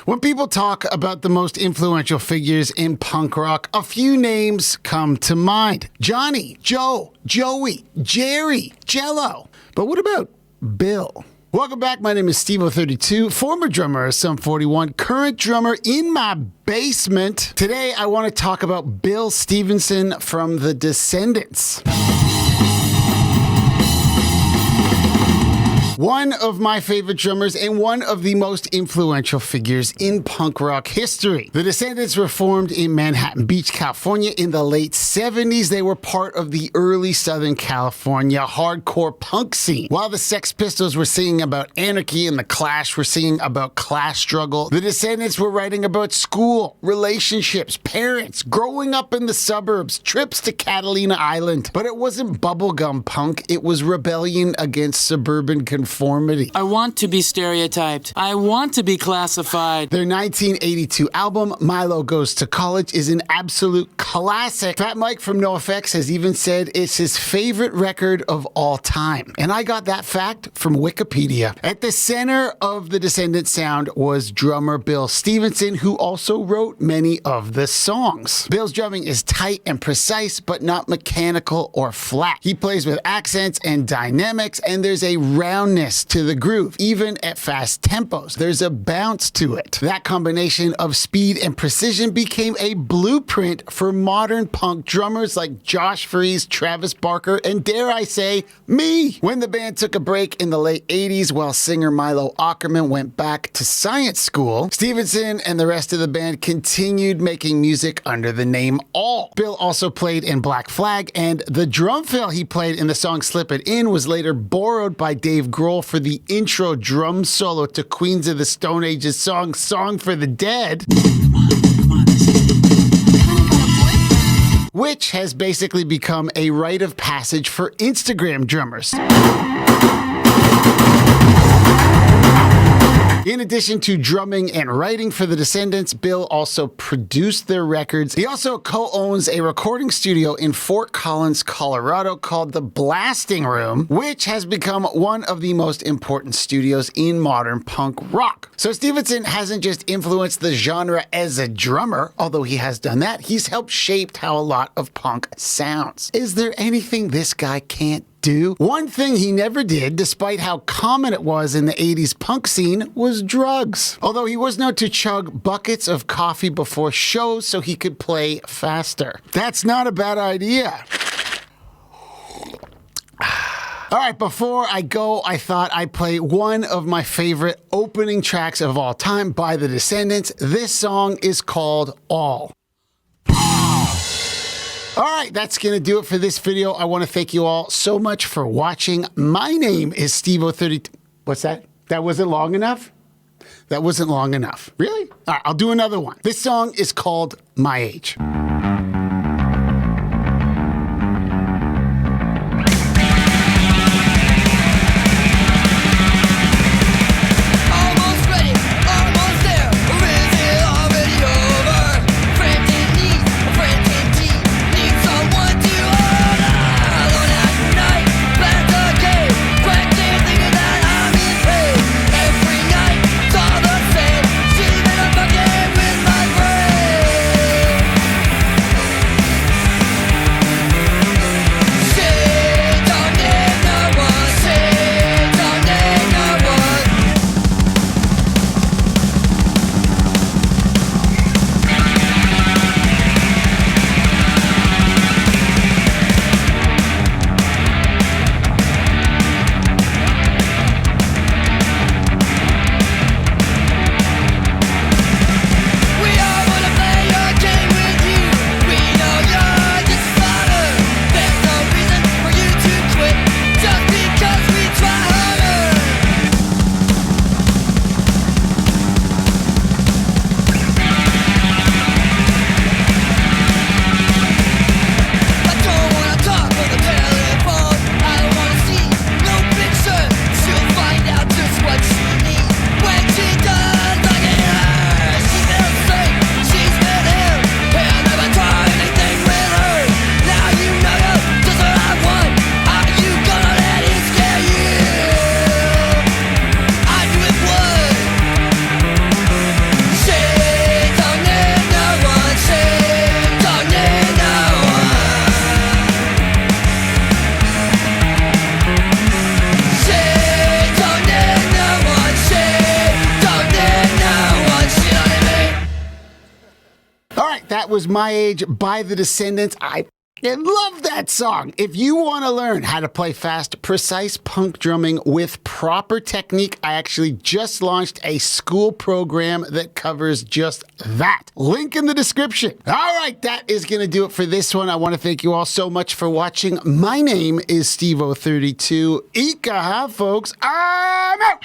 When people talk about the most influential figures in punk rock, a few names come to mind. Johnny, Joe, Joey, Jerry, Jello. But what about Bill? Welcome back. My name is Stevo32, former drummer of Sum 41, current drummer in my basement. Today, I want to talk about Bill Stevenson from the Descendents. One of my favorite drummers and one of the most influential figures in punk rock history. The Descendents were formed in Manhattan Beach, California in the late 70s. They were part of the early Southern California hardcore punk scene. While the Sex Pistols were singing about anarchy and the Clash were singing about class struggle, the Descendents were writing about school, relationships, parents, growing up in the suburbs, trips to Catalina Island. But it wasn't bubblegum punk, it was rebellion against suburban conformity. I want to be stereotyped. I want to be classified. Their 1982 album, Milo Goes to College, is an absolute classic. Fat Mike from NoFX has even said it's his favorite record of all time. And I got that fact from Wikipedia. At the center of the Descendants sound was drummer Bill Stevenson, who also wrote many of the songs. Bill's drumming is tight and precise, but not mechanical or flat. He plays with accents and dynamics, and there's a roundness to the groove. Even at fast tempos, there's a bounce to it. That combination of speed and precision became a blueprint for modern punk drummers like Josh Freese, Travis Barker, and dare I say, me. When the band took a break in the late 80s while singer Milo Ackerman went back to science school, Stevenson and the rest of the band continued making music under the name All. Bill also played in Black Flag, and the drum fill he played in the song Slip It In was later borrowed by Dave Grohl for the intro drum solo to Queens of the Stone Age's song Song for the Dead, which has basically become a rite of passage for Instagram drummers. In addition to drumming and writing for the Descendants, Bill also produced their records. He also co-owns a recording studio in Fort Collins, Colorado called the Blasting Room, which has become one of the most important studios in modern punk rock. So Stevenson hasn't just influenced the genre as a drummer, although he has done that. He's helped shape how a lot of punk sounds. Is there anything this guy can't do? One thing he never did, despite how common it was in the 80s punk scene, was drugs. Although he was known to chug buckets of coffee before shows so he could play faster. That's not a bad idea. All right, before I go, I thought I'd play one of my favorite opening tracks of all time by the Descendants. This song is called All. All right, that's going to do it for this video. I want to thank you all so much for watching. My name is Stevo32. What's that? That wasn't long enough? That wasn't long enough. Really? All right, I'll do another one. This song is called My Age. That Was My Age by the Descendents. I love that song. If you want to learn how to play fast, precise punk drumming with proper technique, I actually just launched a school program that covers just that. Link in the description. All right, that is going to do it for this one. I want to thank you all so much for watching. My name is Stevo32. Ika, folks. I'm out.